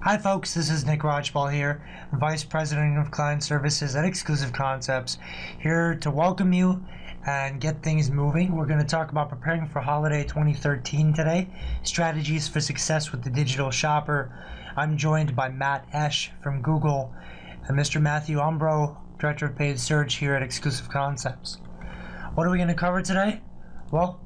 Hi folks, this is Nick Rochball here, Vice President of Client Services at Exclusive Concepts, here to welcome you and get things moving. We're going to talk about preparing for Holiday 2013 today, strategies for success with the digital shopper. I'm joined by Matt Esch from Google and Mr. Matthew Umbro, Director of Paid Search here at Exclusive Concepts. What are we going to cover today? Well,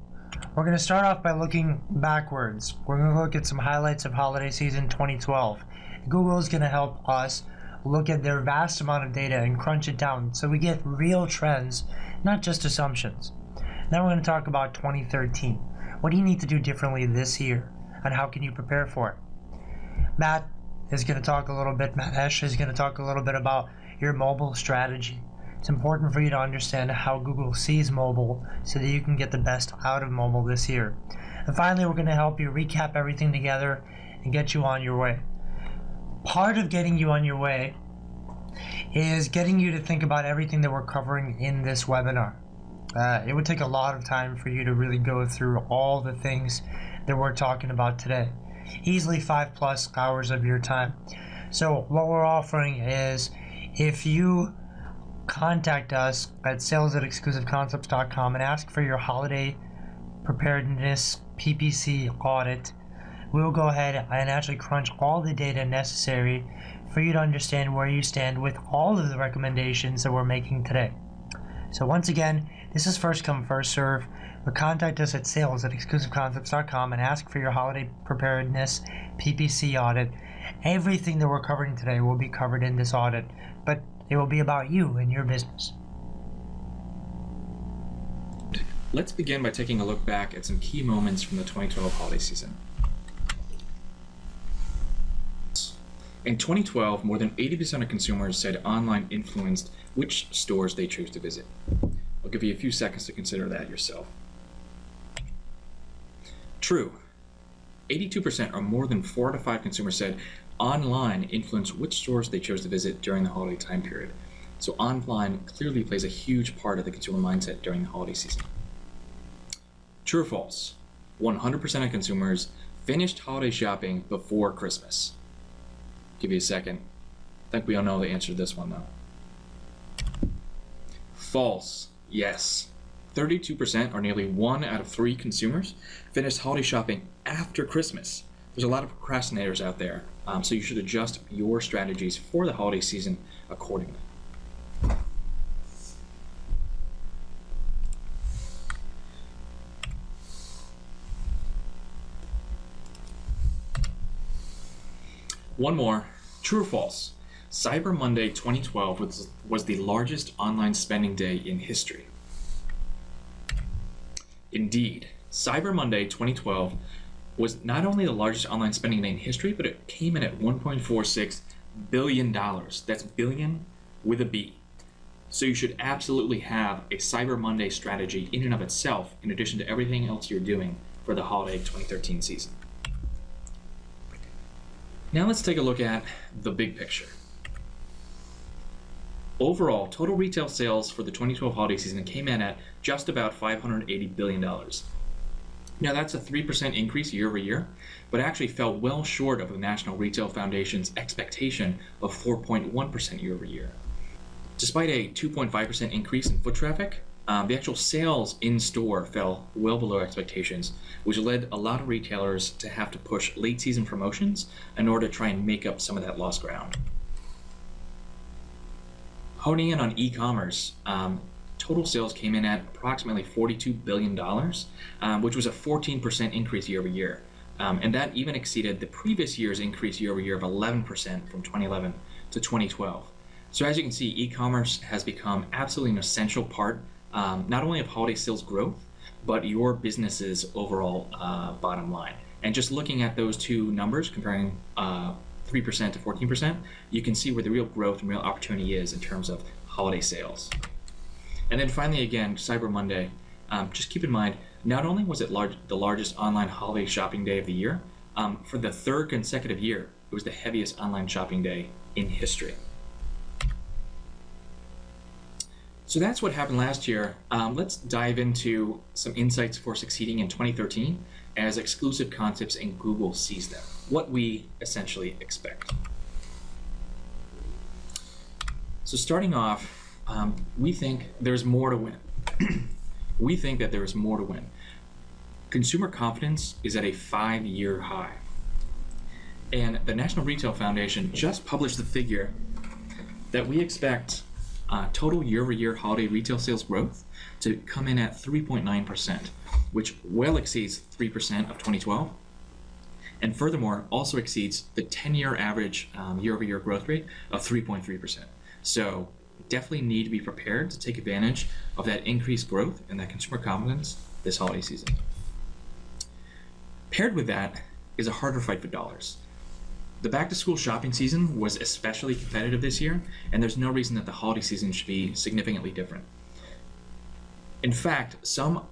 we're going to start off by looking backwards. We're going to look at some highlights of holiday season 2012. Google is going to help us look at their vast amount of data and crunch it down so we get real trends, not just assumptions. Now we're going to talk about 2013. What do you need to do differently this year, and how can you prepare for it? Matt is going to talk a little bit, Matt Esch is going to talk a little bit about your mobile strategy. It's important for you to understand how Google sees mobile so that you can get the best out of mobile this year. And finally, we're going to help you recap everything together and get you on your way. Part of getting you on your way is getting you to think about everything that we're covering in this webinar. It would take a lot of time for you to really go through all the things that we're talking about today. Easily 5+ hours of your time. So what we're offering is, if you contact us at sales@exclusiveconcepts.com and ask for your holiday preparedness PPC audit, we will go ahead and actually crunch all the data necessary for you to understand where you stand with all of the recommendations that we're making today. So once again, this is first come, first serve. But contact us at sales@exclusiveconcepts.com and ask for your holiday preparedness PPC audit. Everything that we're covering today will be covered in this audit, but it will be about you and your business. Let's begin by taking a look back at some key moments from the 2012 holiday season. In 2012, more than 80% of consumers said online influenced which stores they chose to visit. I'll give you a few seconds to consider that yourself. True. 82% or more than 4 out of 5 consumers said online influenced which stores they chose to visit during the holiday time period. So online clearly plays a huge part of the consumer mindset during the holiday season. True or false? 100% of consumers finished holiday shopping before Christmas. Give you a second. I think we all know the answer to this one though. False. Yes. 32% or nearly 1 out of 3 consumers finished holiday shopping after Christmas. There's a lot of procrastinators out there, so you should adjust your strategies for the holiday season accordingly. One more. True or false? Cyber Monday 2012 was the largest online spending day in history. Indeed, Cyber Monday 2012 was not only the largest online spending day in history, but it came in at $1.46 billion. That's billion with a B. So you should absolutely have a Cyber Monday strategy in and of itself, in addition to everything else you're doing for the holiday 2013 season. Now let's take a look at the big picture. Overall, total retail sales for the 2012 holiday season came in at just about $580 billion. Now that's a 3% increase year over year, but actually fell well short of the National Retail Foundation's expectation of 4.1% year over year. Despite a 2.5% increase in foot traffic, the actual sales in store fell well below expectations, which led a lot of retailers to have to push late season promotions in order to try and make up some of that lost ground. Honing in on e-commerce, total sales came in at approximately $42 billion, which was a 14% increase year over year. And that even exceeded the previous year's increase year over year of 11% from 2011 to 2012. So as you can see, e-commerce has become absolutely an essential part, not only of holiday sales growth, but your business's overall bottom line. And just looking at those two numbers, comparing 3% to 14%, you can see where the real growth and real opportunity is in terms of holiday sales. And then finally, again, Cyber Monday, just keep in mind, not only was it the largest online holiday shopping day of the year, for the 3rd consecutive year, it was the heaviest online shopping day in history. So that's what happened last year. Let's dive into some insights for succeeding in 2013 as exclusive concepts and Google sees them, what we essentially expect. So starting off, we think there's more to win. We think that there is more to win. Consumer confidence is at a 5-year high. And the National Retail Foundation just published the figure that we expect total year-over-year holiday retail sales growth to come in at 3.9%, which well exceeds 3% of 2012, and furthermore also exceeds the 10-year average year-over-year growth rate of 3.3%. So definitely need to be prepared to take advantage of that increased growth and that consumer confidence this holiday season. Paired with that is a harder fight for dollars. The back-to-school shopping season was especially competitive this year, and there's no reason that the holiday season should be significantly different. In fact, some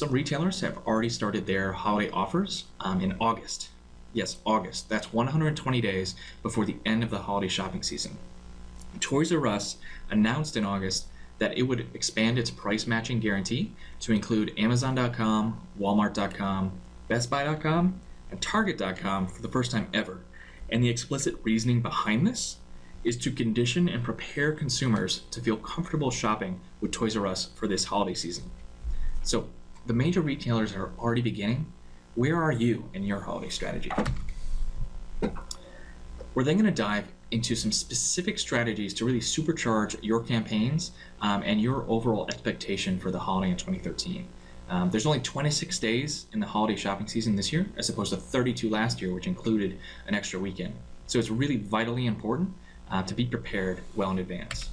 retailers have already started their holiday offers in August. Yes, August. That's 120 days before the end of the holiday shopping season. Toys R Us announced in August that it would expand its price matching guarantee to include Amazon.com, Walmart.com, BestBuy.com, and Target.com for the first time ever. And the explicit reasoning behind this is to condition and prepare consumers to feel comfortable shopping with Toys R Us for this holiday season. So the major retailers are already beginning. Where are you in your holiday strategy? We're then going to dive into some specific strategies to really supercharge your campaigns and your overall expectation for the holiday in 2013. There's only 26 days in the holiday shopping season this year, as opposed to 32 last year, which included an extra weekend. So it's really vitally important to be prepared well in advance.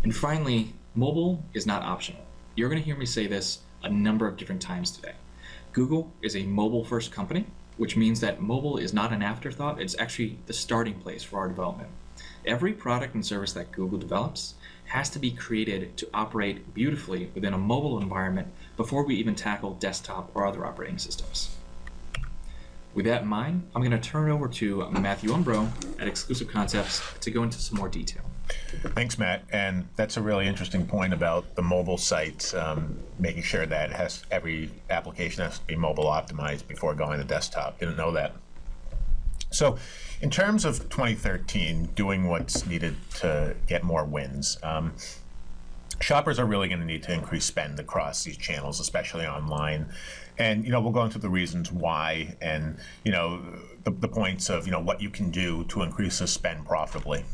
And finally, mobile is not optional. You're going to hear me say this a number of different times today. Google is a mobile-first company, which means that mobile is not an afterthought. It's actually the starting place for our development. Every product and service that Google develops has to be created to operate beautifully within a mobile environment before we even tackle desktop or other operating systems. With that in mind, I'm going to turn it over to Matthew Umbro at Exclusive Concepts to go into some more detail. Thanks, Matt. And that's a really interesting point about the mobile site, making sure that every application has to be mobile optimized before going to desktop. Didn't know that. So in terms of 2013, doing what's needed to get more wins, shoppers are really going to need to increase spend across these channels, especially online. And, we'll go into the reasons why and, the points of, what you can do to increase the spend profitably.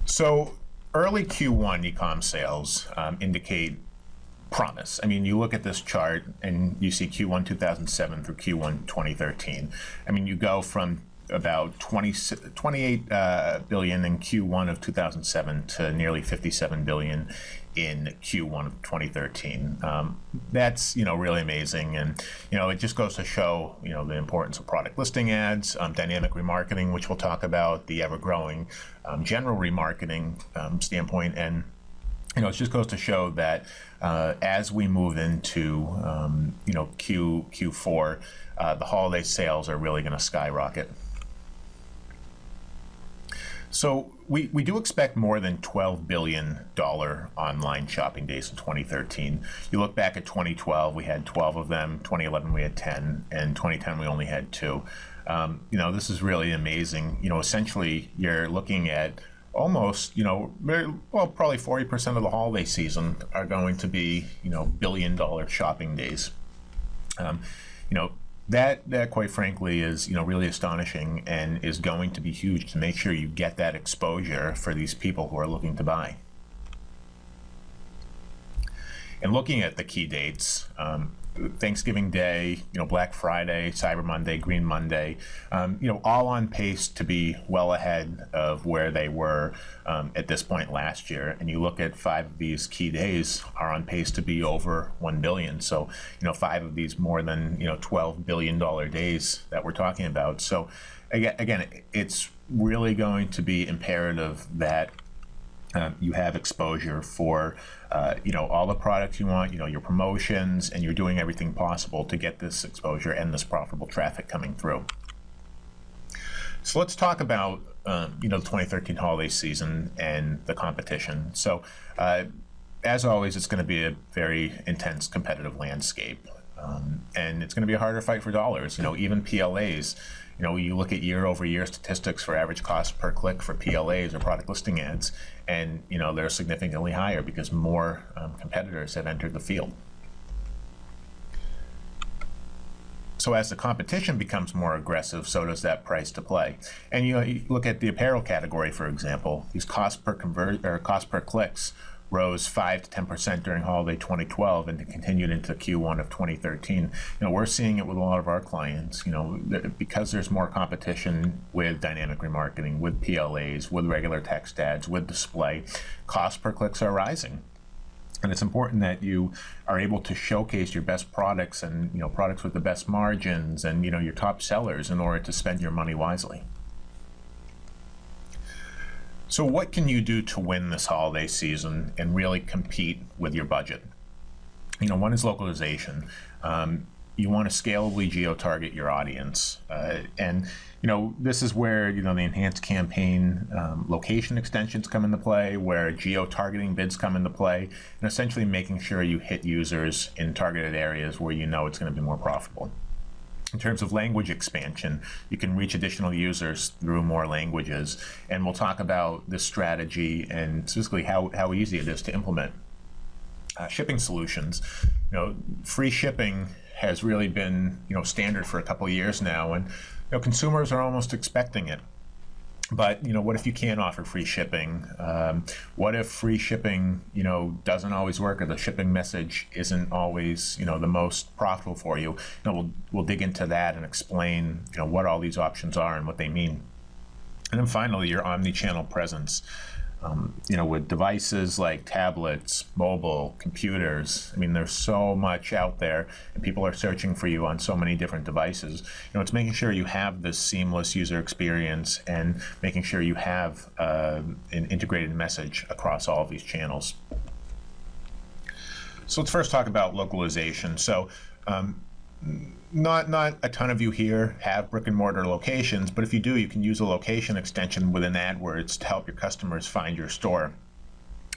So early Q1 e-com sales indicate promise. I mean, you look at this chart and you see Q1 2007 through Q1 2013. I mean, you go from about 28 billion in Q1 of 2007 to nearly 57 billion in Q1 of 2013. That's, really amazing. And, it just goes to show, the importance of product listing ads, dynamic remarketing, which we'll talk about, the ever-growing general remarketing standpoint. And, it just goes to show that as we move into, Q4, the holiday sales are really going to skyrocket. So we do expect more than $12 billion online shopping days in 2013. You look back at 2012, we had 12 of them. 2011, we had 10. And 2010, we only had 2. This is really amazing. Essentially, you're looking at almost, probably 40% of the holiday season are going to be, billion-dollar shopping days. That quite frankly is, really astonishing and is going to be huge to make sure you get that exposure for these people who are looking to buy. And looking at the key dates, Thanksgiving Day, Black Friday, Cyber Monday, Green Monday, all on pace to be well ahead of where they were at this point last year. And you look at 5 of these key days are on pace to be over 1 billion. So, 5 of these more than, $12 billion days that we're talking about. So again, it's really going to be imperative that you have exposure for, all the products you want, your promotions, and you're doing everything possible to get this exposure and this profitable traffic coming through. So let's talk about, the 2013 holiday season and the competition. So as always, it's going to be a very intense competitive landscape. and it's going to be a harder fight for dollars. Even PLAs. You look at year-over-year statistics for average cost per click for PLAs or product listing ads, and they're significantly higher because more competitors have entered the field. So as the competition becomes more aggressive, so does that price to play. And you look at the apparel category, for example. These cost per clicks rose 5 to 10% during holiday 2012 and continued into Q1 of 2013. We're seeing it with a lot of our clients. Because there's more competition with dynamic remarketing, with PLAs, with regular text ads, with display, cost per clicks are rising. And it's important that you are able to showcase your best products and products with the best margins and your top sellers in order to spend your money wisely. So what can you do to win this holiday season and really compete with your budget? One is localization. You want to scalably geo-target your audience. And this is where, the enhanced campaign location extensions come into play, where geo-targeting bids come into play, and essentially making sure you hit users in targeted areas where it's going to be more profitable. In terms of language expansion, you can reach additional users through more languages, and we'll talk about this strategy and specifically how easy it is to implement. Shipping solutions, free shipping has really been standard for a couple of years now, and consumers are almost expecting it. But what if you can't offer free shipping? What if free shipping doesn't always work, or the shipping message isn't always the most profitable for you? We'll dig into that and explain what all these options are and what they mean. And then finally, your omni-channel presence. With devices like tablets, mobile, computers, there's so much out there, and people are searching for you on so many different devices. It's making sure you have this seamless user experience and making sure you have an integrated message across all of these channels. So let's first talk about localization. So not a ton of you here have brick and mortar locations, but if you do, you can use a location extension within AdWords to help your customers find your store.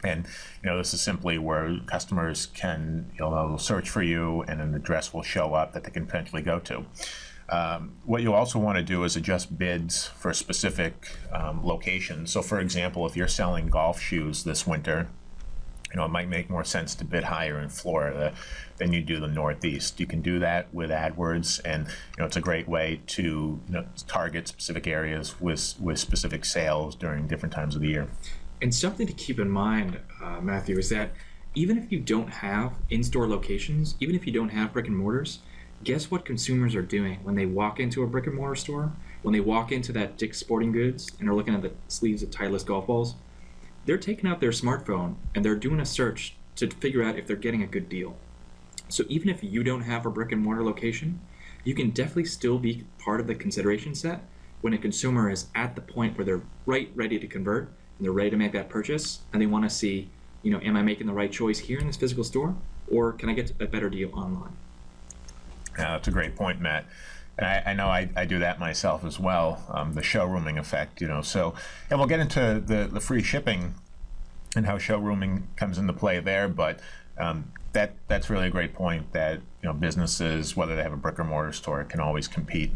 And this is simply where customers can they'll search for you, and an address will show up that they can potentially go to. What you'll also want to do is adjust bids for specific locations. So for example, if you're selling golf shoes this winter, it might make more sense to bid higher in Florida than you do the Northeast. You can do that with AdWords, and it's a great way to target specific areas with specific sales during different times of the year. And something to keep in mind, Matthew, is that even if you don't have in-store locations, even if you don't have brick and mortars, guess what consumers are doing when they walk into a brick and mortar store? When they walk into that Dick's Sporting Goods and are looking at the sleeves of Titleist golf balls, they're taking out their smartphone and they're doing a search to figure out if they're getting a good deal. So even if you don't have a brick and mortar location, you can definitely still be part of the consideration set when a consumer is at the point where they're ready to convert and they're ready to make that purchase, and they want to see, am I making the right choice here in this physical store, or can I get a better deal online? Yeah, that's a great point, Matt. And I know I do that myself as well, the showrooming effect, So, and we'll get into the free shipping and how showrooming comes into play there. But that's really a great point that, businesses, whether they have a brick or mortar store, can always compete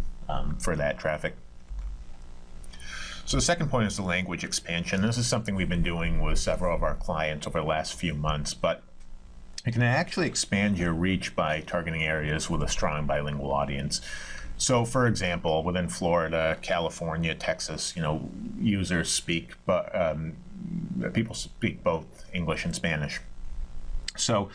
for that traffic. So the second point is the language expansion. This is something we've been doing with several of our clients over the last few months, but you can actually expand your reach by targeting areas with a strong bilingual audience. So, for example, within Florida, California, Texas, users speak, but people speak both English and Spanish. So,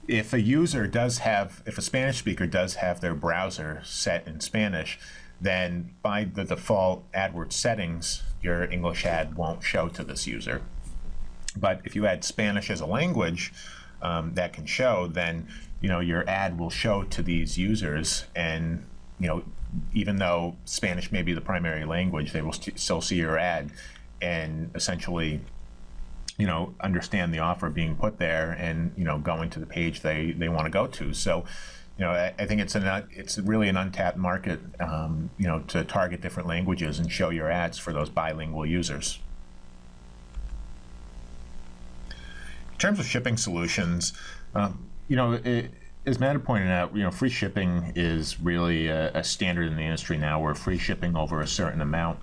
if a Spanish speaker does have their browser set in Spanish, then by the default AdWords settings, your English ad won't show to this user. But if you add Spanish as a language that can show, then your ad will show to these users, and even though Spanish may be the primary language, they will still see your ad and essentially understand the offer being put there and going to the page they want to go to. So I think it's really an untapped market to target different languages and show your ads for those bilingual users. In terms of shipping solutions, as Matt had pointed out, free shipping is really a standard in the industry now, where free shipping over a certain amount.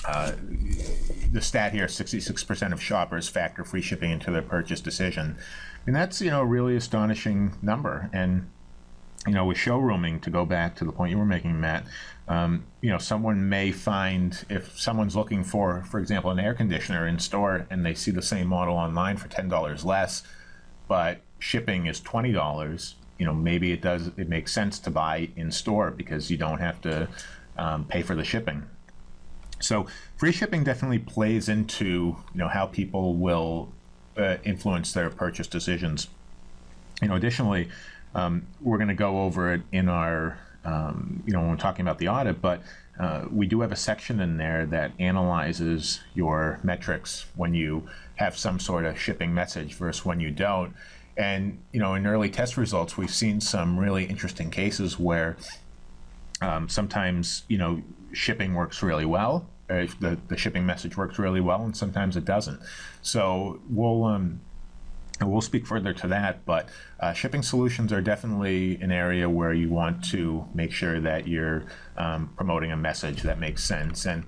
The stat here, 66% of shoppers factor free shipping into their purchase decision. And that's, a really astonishing number. And, with showrooming, to go back to the point you were making, Matt, someone may find, if someone's looking for example, an air conditioner in store and they see the same model online for $10 less, but shipping is $20, maybe it makes sense to buy in store because you don't have to pay for the shipping. So free shipping definitely plays into how people will influence their purchase decisions. Additionally, we're going to go over it in our when we're talking about the audit, but we do have a section in there that analyzes your metrics when you have some sort of shipping message versus when you don't. And in early test results, we've seen some really interesting cases where sometimes shipping works really well. The shipping message works really well, and sometimes it doesn't. So we'll speak further to that. But shipping solutions are definitely an area where you want to make sure that you're promoting a message that makes sense. And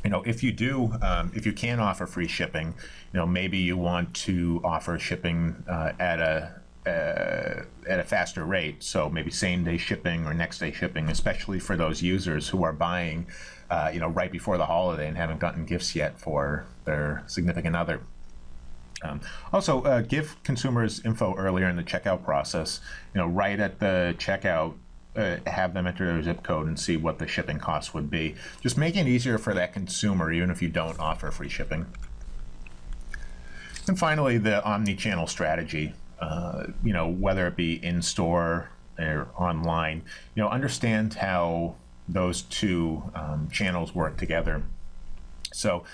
if you do, if you can offer free shipping, maybe you want to offer shipping at a faster rate. So maybe same day shipping or next day shipping, especially for those users who are buying, right before the holiday and haven't gotten gifts yet for their significant other. Also, give consumers info earlier in the checkout process. Right at the checkout, have them enter their zip code and see what the shipping costs would be. Just making it easier for that consumer, even if you don't offer free shipping. And finally, the omni-channel strategy. Whether it be in store or online, understand how those two channels work together. So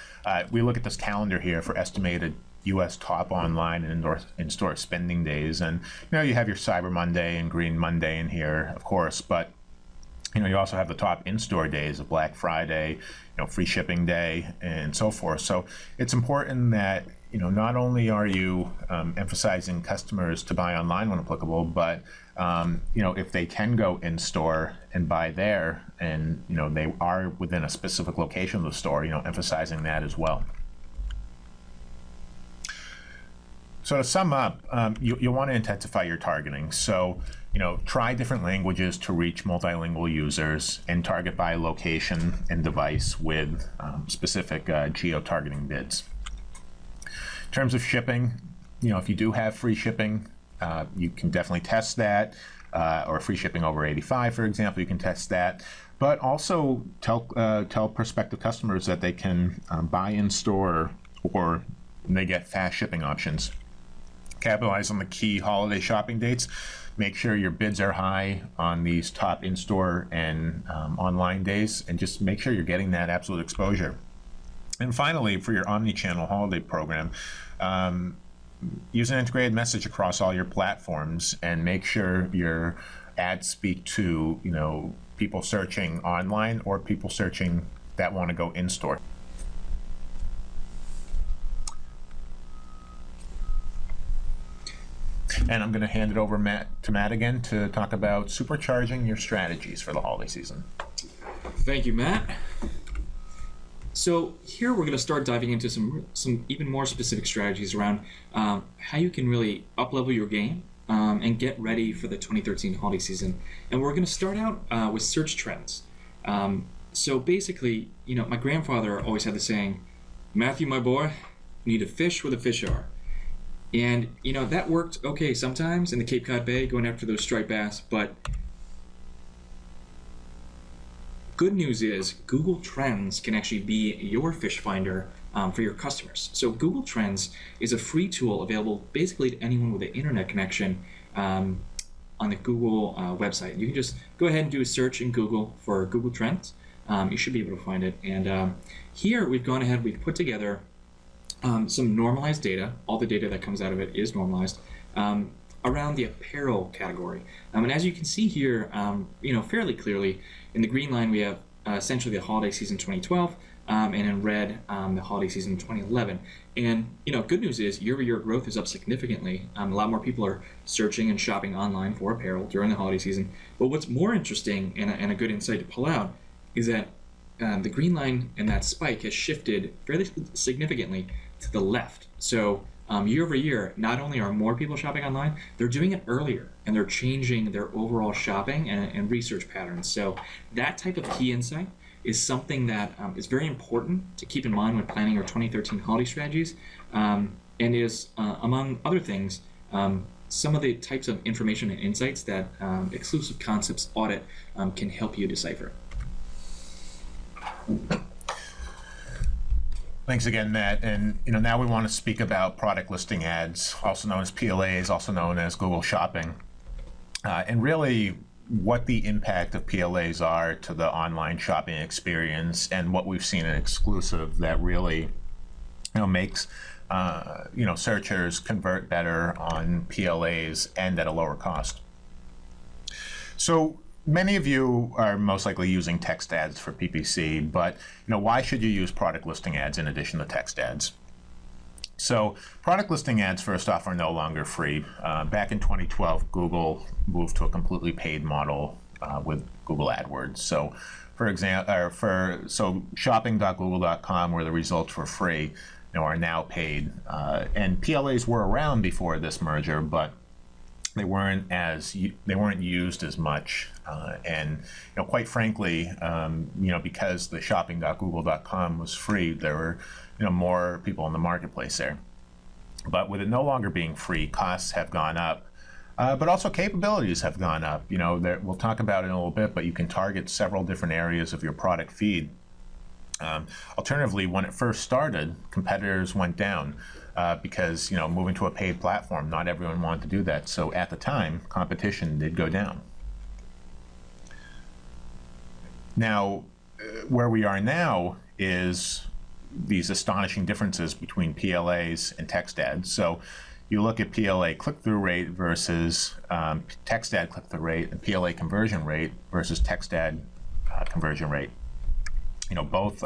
we look at this calendar here for estimated U.S. top online and in-store spending days, and you have your Cyber Monday and Green Monday in here, of course, but you also have the top in-store days of Black Friday, free shipping day, and so forth. So it's important that not only are you emphasizing customers to buy online when applicable, but if they can go in store and buy there, and they are within a specific location of the store, emphasizing that as well. So to sum up, you want to intensify your targeting. So, try different languages to reach multilingual users and target by location and device with specific geo-targeting bids. In terms of shipping, if you do have free shipping, you can definitely test that, or free shipping over 85, for example, you can test that. But also tell prospective customers that they can buy in store or they get fast shipping options. Capitalize on the key holiday shopping dates. Make sure your bids are high on these top in-store and online days, and just make sure you're getting that absolute exposure. And finally, for your omni-channel holiday program, use an integrated message across all your platforms, and make sure your ads speak to people searching online or people searching that want to go in-store. And I'm going to hand it over to Matt again to talk about supercharging your strategies for the holiday season. Thank you, Matt. So here we're going to start diving into some even more specific strategies around how you can really up-level your game and get ready for the 2013 holiday season. And we're going to start out with search trends. So basically, my grandfather always had the saying, "Matthew, my boy, you need to fish where the fish are." And, that worked okay sometimes in the Cape Cod Bay going after those striped bass, but good news is Google Trends can actually be your fish finder for your customers. So Google Trends is a free tool available basically to anyone with an internet connection on the Google website. You can just go ahead and do a search in Google for Google Trends. You should be able to find it. And here we've gone ahead, we've put together some normalized data. All the data that comes out of it is normalized around the apparel category. And as you can see here, fairly clearly, in the green line we have essentially the holiday season 2012. and in red, the holiday season 2011. And good news is year-over-year growth is up significantly. A lot more people are searching and shopping online for apparel during the holiday season. But what's more interesting and a good insight to pull out is that the green line and that spike has shifted fairly significantly to the left. So year over year, not only are more people shopping online, they're doing it earlier and they're changing their overall shopping and research patterns. So that type of key insight is something that is very important to keep in mind when planning your 2013 holiday strategies, and is, among other things, some of the types of information and insights that Exclusive Concepts Audit can help you decipher. Thanks again, Matt. And now we want to speak about product listing ads, also known as PLAs, also known as Google Shopping, and really what the impact of PLAs are to the online shopping experience, and what we've seen in Exclusive that really makes searchers convert better on PLAs and at a lower cost. So many of you are most likely using text ads for PPC, but why should you use product listing ads in addition to text ads? So product listing ads, first off, are no longer free. Back in 2012, Google moved to a completely paid model with Google Adwords. So for example, shopping.google.com, where the results were free, are now paid. And PLAs were around before this merger, but they weren't used as much, and quite frankly, because the shopping.google.com was free, there were more people in the marketplace there. But with it no longer being free, costs have gone up, but also capabilities have gone up. We'll talk about it in a little bit, but you can target several different areas of your product feed. Alternatively, when it first started, competitors went down. Because moving to a paid platform, not everyone wanted to do that. So at the time, competition did go down. Now, where we are now is these astonishing differences between PLAs and text ads. So you look at PLA click-through rate versus text ad click-through rate, and PLA conversion rate versus text ad conversion rate. Both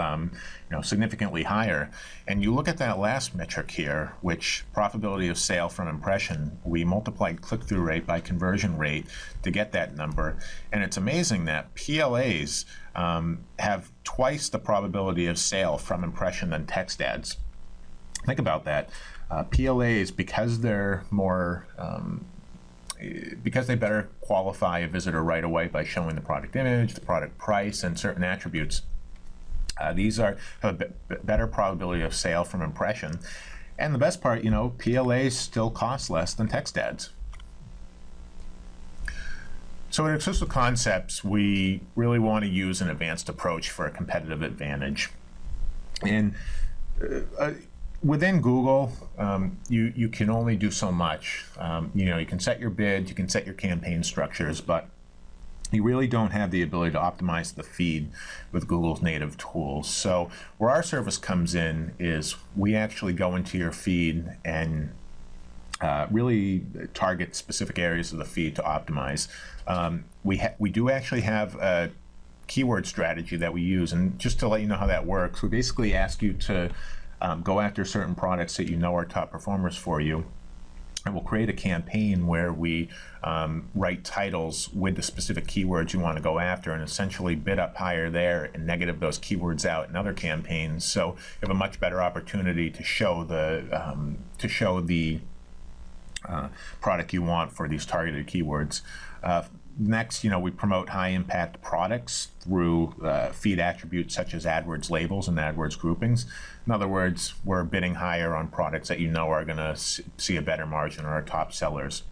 significantly higher. And you look at that last metric here, which probability of sale from impression, we multiplied click-through rate by conversion rate to get that number. And it's amazing that PLAs have twice the probability of sale from impression than text ads. Think about that. PLAs, because they're more because they better qualify a visitor right away by showing the product image, the product price, and certain attributes. These have a better probability of sale from impression. And the best part, PLAs still cost less than text ads. So at Exclusive Concepts, we really want to use an advanced approach for a competitive advantage. And within Google, you can only do so much. You can set your bid, you can set your campaign structures, but you really don't have the ability to optimize the feed with Google's native tools. So where our service comes in is we actually go into your feed and really target specific areas of the feed to optimize. We do actually have a keyword strategy that we use, and just to let you know how that works, we basically ask you to go after certain products that are top performers for you. And we'll create a campaign where we write titles with the specific keywords you want to go after, and essentially bid up higher there and negative those keywords out in other campaigns. So you have a much better opportunity to show the product you want for these targeted keywords. Next, we promote high-impact products through feed attributes such as AdWords labels and AdWords groupings. In other words, we're bidding higher on products that are going to see a better margin or our top sellers.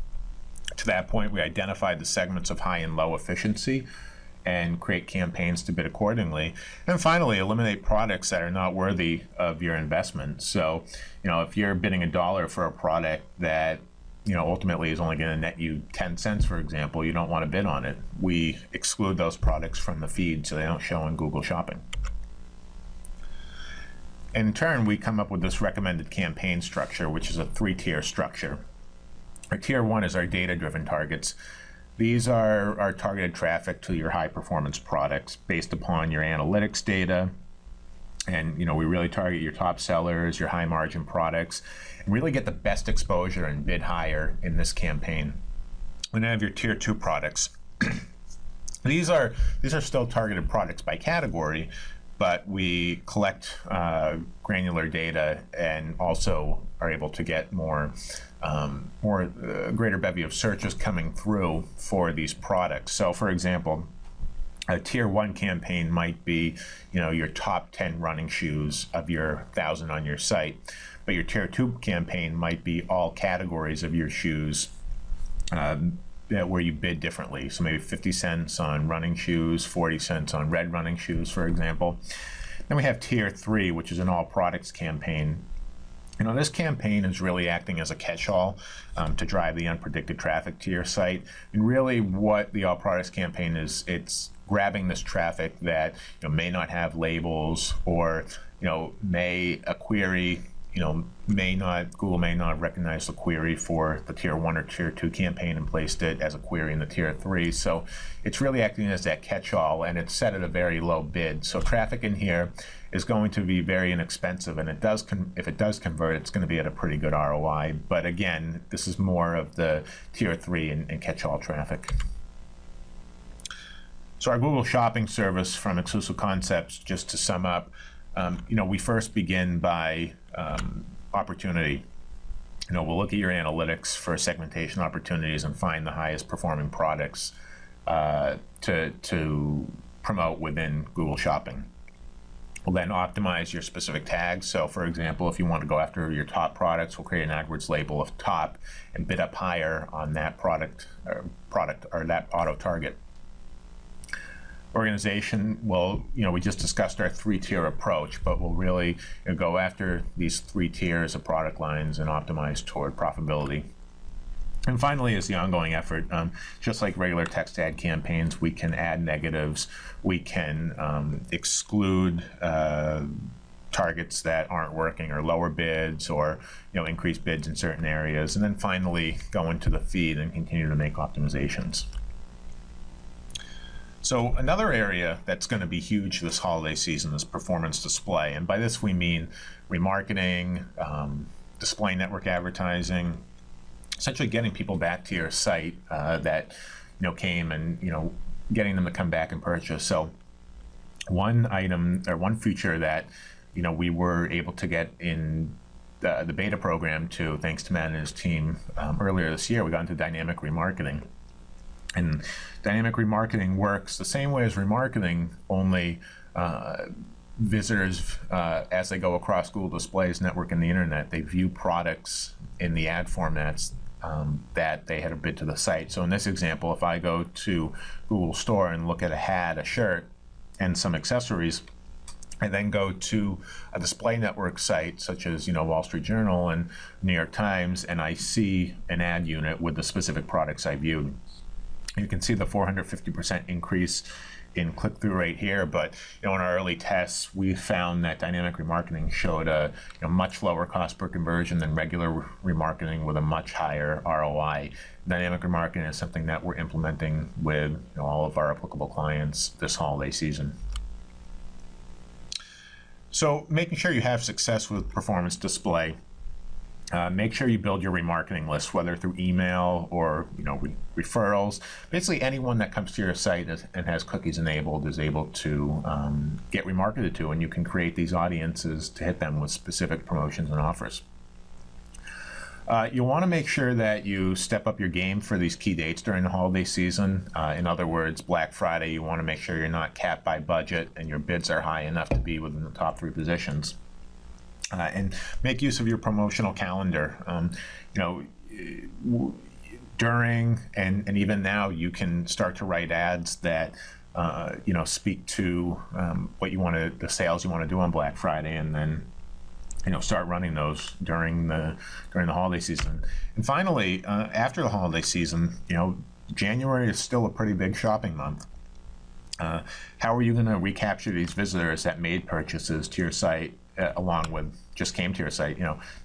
To that point, we identify the segments of high and low efficiency and create campaigns to bid accordingly. And finally, eliminate products that are not worthy of your investment. So, if you're bidding $1 for a product that ultimately is only going to net you 10 cents, for example, you don't want to bid on it. We exclude those products from the feed so they don't show in Google Shopping. In turn, we come up with this recommended campaign structure, which is a 3-tier structure. Our tier 1 is our data-driven targets. These are our targeted traffic to your high-performance products based upon your analytics data, And we really target your top sellers, your high margin products, and really get the best exposure and bid higher in this campaign. Then have your tier 2 products. These are still targeted products by category, but we collect granular data and also are able to get greater bevy of searches coming through for these products. So, for example, a tier 1 campaign might be, your top 10 running shoes of your 1,000 on your site, but your tier 2 campaign might be all categories of your shoes. Where you bid differently. So maybe 50 cents on running shoes, 40 cents on red running shoes, for example. Then we have tier 3, which is an all products campaign. This campaign is really acting as a catch-all to drive the unpredicted traffic to your site. And really what the all products campaign is, it's grabbing this traffic that may not have labels, or may a query Google may not recognize the query for the tier 1 or tier 2 campaign and placed it as a query in the tier 3. So it's really acting as that catch-all, and it's set at a very low bid. So traffic in here is going to be very inexpensive, and if it does convert, it's going to be at a pretty good ROI. But again, this is more of the tier 3 and catch-all traffic. So our Google Shopping service from Exclusive Concepts, just to sum up, we first begin by opportunity. We'll look at your analytics for segmentation opportunities and find the highest performing products to promote within Google Shopping. We'll then optimize your specific tags. So, for example, if you want to go after your top products, we'll create an AdWords label of top and bid up higher on that product or that auto target. Organization, well, we just discussed our 3-tier approach, but we'll really go after these 3 tiers of product lines and optimize toward profitability. And finally is the ongoing effort. Just like regular text ad campaigns, we can add negatives, we can exclude targets that aren't working, or lower bids, or increase bids in certain areas, and then finally go into the feed and continue to make optimizations. So another area that's going to be huge this holiday season is performance display. And by this we mean remarketing, display network advertising, essentially getting people back to your site that came, and getting them to come back and purchase. So one item or one feature that we were able to get in the beta program too, thanks to Matt and his team, earlier this year, we got into dynamic remarketing. And dynamic remarketing works the same way as remarketing, only visitors, as they go across Google Displays network and the internet, they view products in the ad formats that they had a bid to the site. So in this example, if I go to Google Store and look at a hat, a shirt, and some accessories, I then go to a display network site such as Wall Street Journal and New York Times, and I see an ad unit with the specific products I viewed. You can see the 450% increase in click-through rate here, but in our early tests, we found that dynamic remarketing showed a much lower cost per conversion than regular remarketing, with a much higher ROI. Dynamic remarketing is something that we're implementing with all of our applicable clients this holiday season. So making sure you have success with performance display. Make sure you build your remarketing list, whether through email or referrals. Basically, anyone that comes to your site and has cookies enabled is able to get remarketed to, and you can create these audiences to hit them with specific promotions and offers. You want to make sure that you step up your game for these key dates during the holiday season. In other words, Black Friday, you want to make sure you're not capped by budget and your bids are high enough to be within the top 3 positions. And make use of your promotional calendar. During and even now, you can start to write ads that speak to what you want to, the sales you want to do on Black Friday, and then start running those during the holiday season. And finally, after the holiday season, January is still a pretty big shopping month. How are you going to recapture these visitors that made purchases to your site along with just came to your site?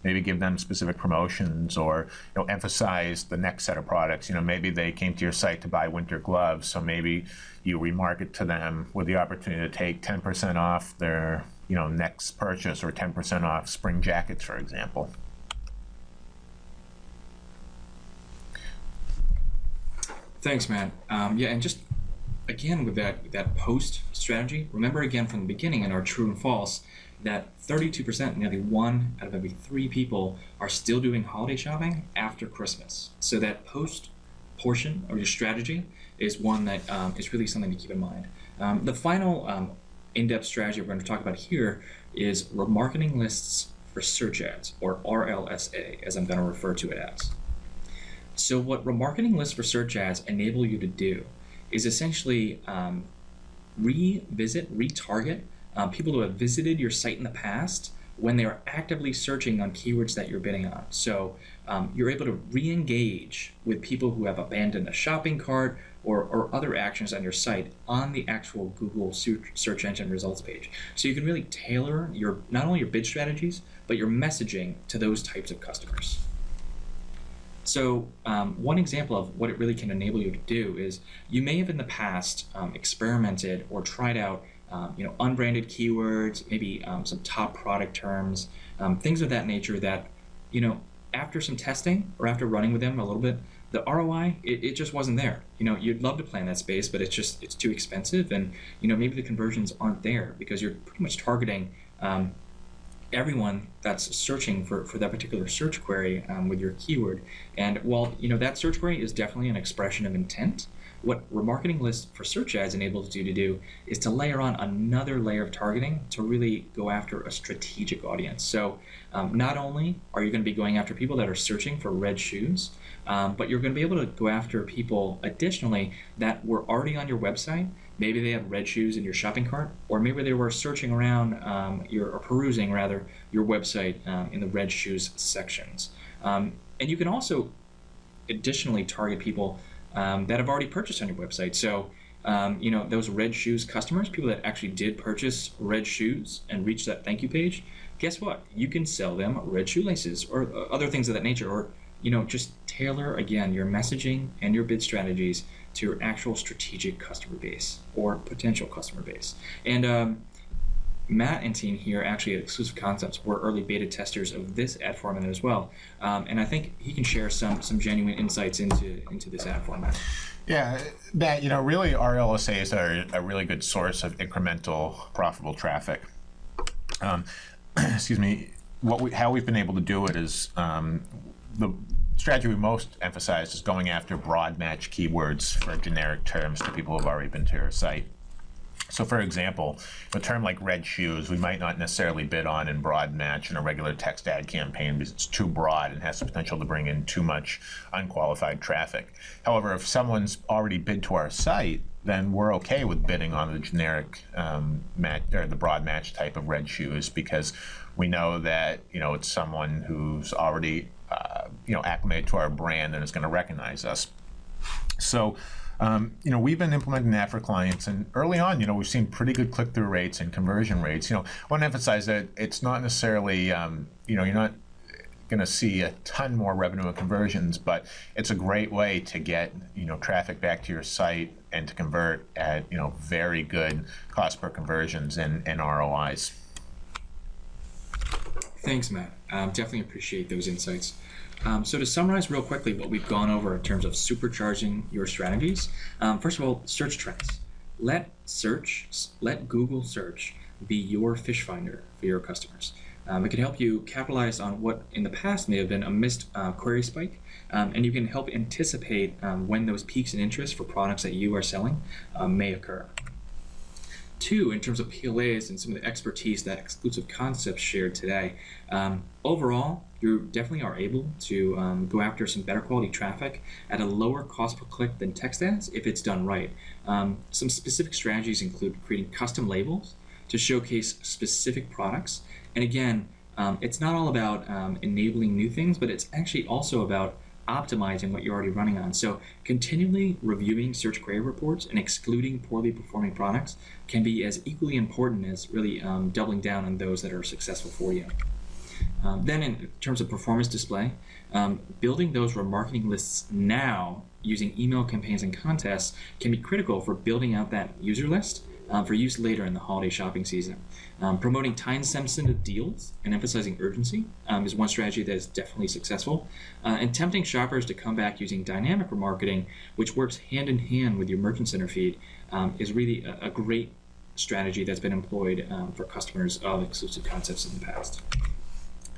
Maybe give them specific promotions, or emphasize the next set of products. Maybe they came to your site to buy winter gloves, so maybe you remarket to them with the opportunity to take 10% off their next purchase or 10% off spring jackets, for example. Thanks, Matt. Yeah, and just again with that post strategy, remember again from the beginning in our true and false that 32%, nearly 1 out of every 3 people, are still doing holiday shopping after Christmas. So that post portion of your strategy is one that is really something to keep in mind. The final in-depth strategy we're going to talk about here is remarketing lists for search ads, or RLSA, as I'm going to refer to it as. So what remarketing lists for search ads enable you to do is essentially retarget people who have visited your site in the past when they are actively searching on keywords that you're bidding on. So you're able to re-engage with people who have abandoned a shopping cart or other actions on your site on the actual Google search engine results page. So you can really tailor not only your bid strategies, but your messaging to those types of customers. So one example of what it really can enable you to do is you may have in the past experimented or tried out unbranded keywords, maybe some top product terms, things of that nature that, after some testing or after running with them a little bit, the ROI, it just wasn't there. You'd love to play in that space, but it's too expensive, and maybe the conversions aren't there because you're pretty much targeting everyone that's searching for that particular search query with your keyword. And while that search query is definitely an expression of intent, what remarketing lists for search ads enables you to do is to layer on another layer of targeting to really go after a strategic audience. So not only are you going to be going after people that are searching for red shoes, but you're going to be able to go after people additionally that were already on your website. Maybe they had red shoes in your shopping cart, or maybe they were searching around or perusing rather your website in the red shoes sections. And you can also additionally target people that have already purchased on your website. So those red shoes customers, people that actually did purchase red shoes and reach that thank you page, guess what? You can sell them red shoelaces or other things of that nature, or just tailor again your messaging and your bid strategies to your actual strategic customer base or potential customer base. And Matt and team here actually at Exclusive Concepts were early beta testers of this ad format as well, and I think he can share some genuine insights into this ad format. Yeah, Matt, really RLSAs are a really good source of incremental profitable traffic. Excuse me. How we've been able to do it is the strategy we most emphasize is going after broad match keywords for generic terms to people who have already been to your site. So for example, a term like red shoes, we might not necessarily bid on in broad match in a regular text ad campaign because it's too broad and has the potential to bring in too much unqualified traffic. However, if someone's already bid to our site, then we're okay with bidding on the generic match or the broad match type of red shoes because we know that it's someone who's already acclimated to our brand and is going to recognize us. So we've been implementing that for clients, and early on, we've seen pretty good click-through rates and conversion rates. I want to emphasize that it's not necessarily, you're not going to see a ton more revenue and conversions, but it's a great way to get, traffic back to your site and to convert at, very good cost per conversions and ROIs. Thanks, Matt. Definitely appreciate those insights. So to summarize real quickly what we've gone over in terms of supercharging your strategies, first of all, search trends. Let Google search be your fish finder for your customers. It can help you capitalize on what in the past may have been a missed query spike, and you can help anticipate when those peaks in interest for products that you are selling may occur. 2, in terms of PLAs and some of the expertise that Exclusive Concepts shared today, overall, you definitely are able to go after some better quality traffic at a lower cost per click than text ads if it's done right. Some specific strategies include creating custom labels to showcase specific products. And again, it's not all about enabling new things, but it's actually also about optimizing what you're already running on. So continually reviewing search query reports and excluding poorly performing products can be as equally important as really doubling down on those that are successful for you. Then in terms of performance display, building those remarketing lists now using email campaigns and contests can be critical for building out that user list for use later in the holiday shopping season. Promoting time-sensitive deals and emphasizing urgency is one strategy that is definitely successful. And tempting shoppers to come back using dynamic remarketing, which works hand in hand with your merchant center feed, is really a great strategy that's been employed for customers of exclusive concepts in the past.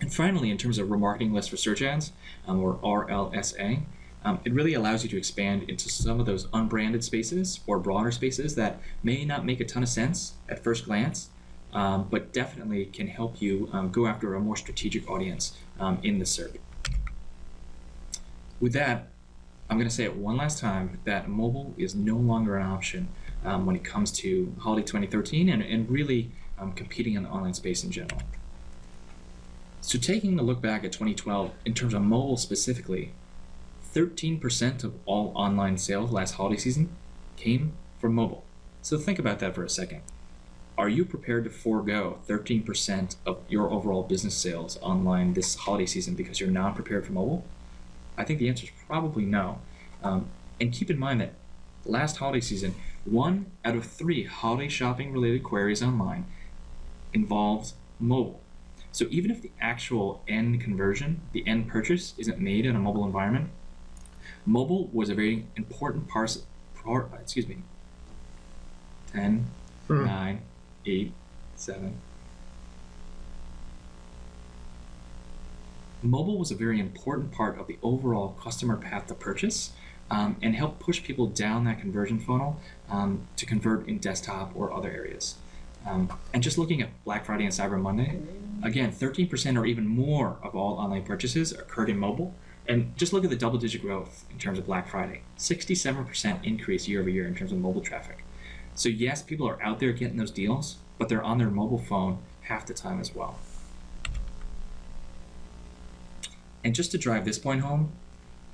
And finally, in terms of remarketing lists for search ads, or RLSA, it really allows you to expand into some of those unbranded spaces or broader spaces that may not make a ton of sense at first glance, but definitely can help you go after a more strategic audience in the SERP. With that, I'm going to say it one last time that mobile is no longer an option when it comes to holiday 2013 and really competing in the online space in general. So taking a look back at 2012 in terms of mobile specifically, 13% of all online sales last holiday season came from mobile. So think about that for a second. Are you prepared to forego 13% of your overall business sales online this holiday season because you're not prepared for mobile? I think the answer is probably no. And keep in mind that last holiday season, 1 out of 3 holiday shopping related queries online involved mobile. So even if the actual end conversion, the end purchase, isn't made in a mobile environment, mobile was a very important part. 10, 9, 8, 7. Mobile was a very important part of the overall customer path to purchase and helped push people down that conversion funnel to convert in desktop or other areas. And just looking at Black Friday and Cyber Monday, again, 13% or even more of all online purchases occurred in mobile. And just look at the double-digit growth in terms of Black Friday, 67% increase year over year in terms of mobile traffic. So yes, people are out there getting those deals, but they're on their mobile phone half the time as well. And just to drive this point home,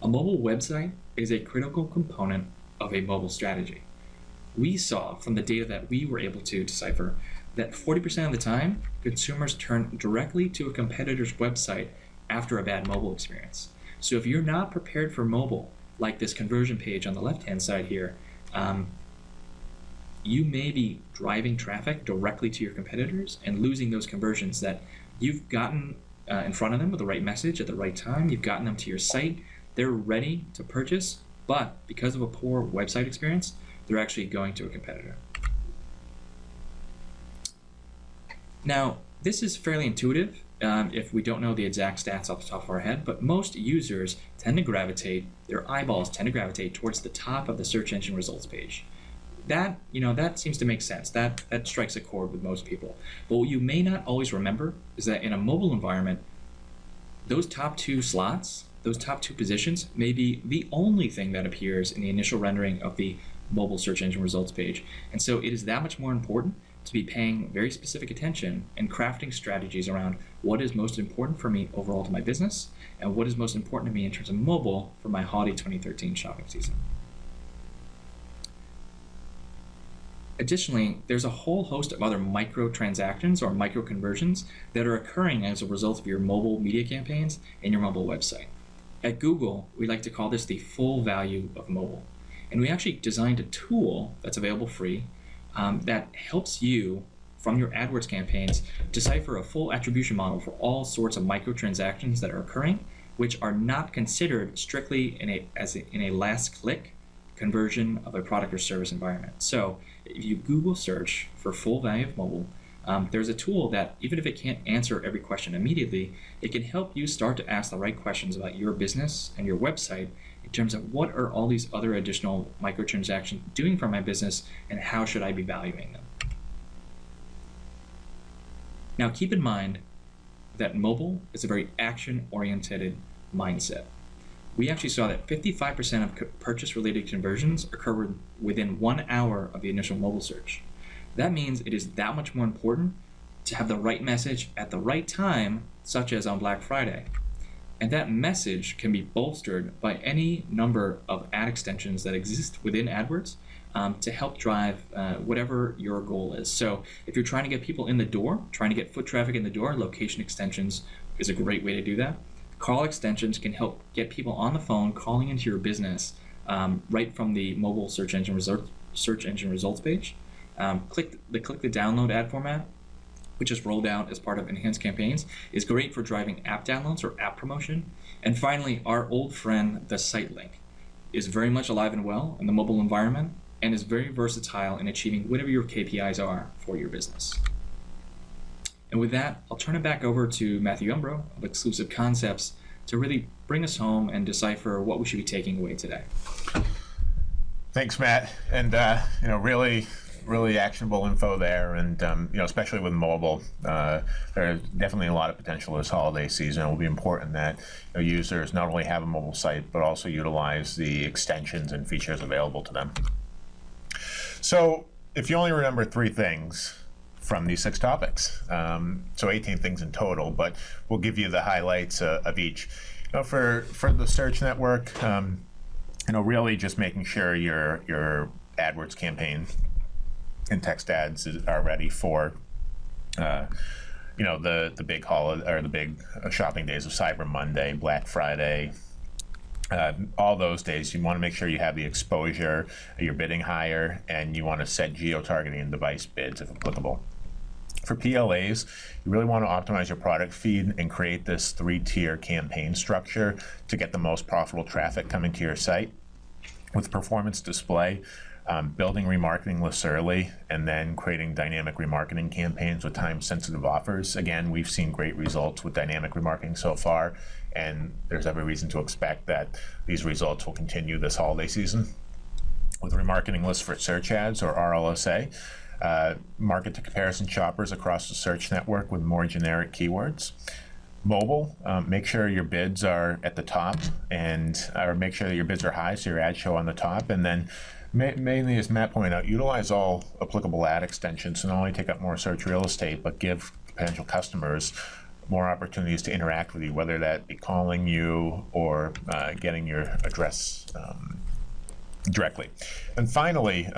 a mobile website is a critical component of a mobile strategy. We saw from the data that we were able to decipher that 40% of the time, consumers turn directly to a competitor's website after a bad mobile experience. So if you're not prepared for mobile, like this conversion page on the left-hand side here, you may be driving traffic directly to your competitors and losing those conversions that you've gotten in front of them with the right message at the right time. You've gotten them to your site. They're ready to purchase, but because of a poor website experience, they're actually going to a competitor. Now, this is fairly intuitive if we don't know the exact stats off the top of our head, but most users tend to gravitate, their eyeballs tend to gravitate towards the top of the search engine results page. That seems to make sense. That strikes a chord with most people. But what you may not always remember is that in a mobile environment, those top 2 slots, those top 2 positions may be the only thing that appears in the initial rendering of the mobile search engine results page. And so it is that much more important to be paying very specific attention and crafting strategies around what is most important for me overall to my business and what is most important to me in terms of mobile for my holiday 2013 shopping season. Additionally, there's a whole host of other micro transactions or micro conversions that are occurring as a result of your mobile media campaigns and your mobile website. At Google, we like to call this the full value of mobile. And we actually designed a tool that's available free that helps you, from your AdWords campaigns, decipher a full attribution model for all sorts of microtransactions that are occurring, which are not considered strictly in a last click conversion of a product or service environment. So if you Google search for full value of mobile, there's a tool that, even if it can't answer every question immediately, it can help you start to ask the right questions about your business and your website in terms of what are all these other additional microtransactions doing for my business and how should I be valuing them. Now keep in mind that mobile is a very action-oriented mindset. We actually saw that 55% of purchase-related conversions occur within 1 hour of the initial mobile search. That means it is that much more important to have the right message at the right time, such as on Black Friday. And that message can be bolstered by any number of ad extensions that exist within AdWords to help drive whatever your goal is. So if you're trying to get people in the door, trying to get foot traffic in the door, location extensions is a great way to do that. Call extensions can help get people on the phone calling into your business right from the mobile search engine results page. Click the download ad format, which is rolled out as part of enhanced campaigns, is great for driving app downloads or app promotion. And finally, our old friend, the site link, is very much alive and well in the mobile environment and is very versatile in achieving whatever your KPIs are for your business. And with that, I'll turn it back over to Matthew Umbro of Exclusive Concepts to really bring us home and decipher what we should be taking away today. Thanks, Matt. And really actionable info there, and especially with mobile, there's definitely a lot of potential this holiday season. It will be important that users not only have a mobile site but also utilize the extensions and features available to them. So if you only remember 3 things from these 6 topics, so 18 things in total, but we'll give you the highlights of each. For the search network, really just making sure your AdWords campaign and text ads are ready for the big holiday or the big shopping days of Cyber Monday, Black Friday, all those days. You want to make sure you have the exposure, you're bidding higher, and you want to set geo-targeting and device bids if applicable. For PLAs, you really want to optimize your product feed and create this 3-tier campaign structure to get the most profitable traffic coming to your site. With performance display, building remarketing lists early, and then creating dynamic remarketing campaigns with time-sensitive offers. Again, we've seen great results with dynamic remarketing so far, and there's every reason to expect that these results will continue this holiday season. With remarketing lists for search ads, or RLSA, market to comparison shoppers across the search network with more generic keywords. Mobile, make sure your bids are at the top, or make sure that your bids are high so your ads show on the top, and then mainly, as Matt pointed out, utilize all applicable ad extensions to not only take up more search real estate, but give potential customers more opportunities to interact with you, whether that be calling you or getting your address directly. And finally,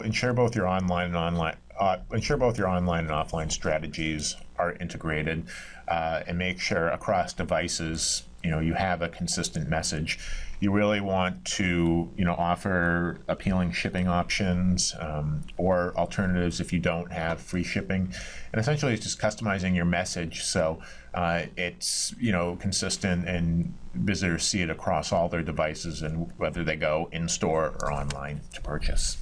ensure both your online and offline strategies are integrated, and make sure across devices you have a consistent message. You really want to offer appealing shipping options, or alternatives if you don't have free shipping. And essentially it's just customizing your message so it's consistent and visitors see it across all their devices, and whether they go in store or online to purchase.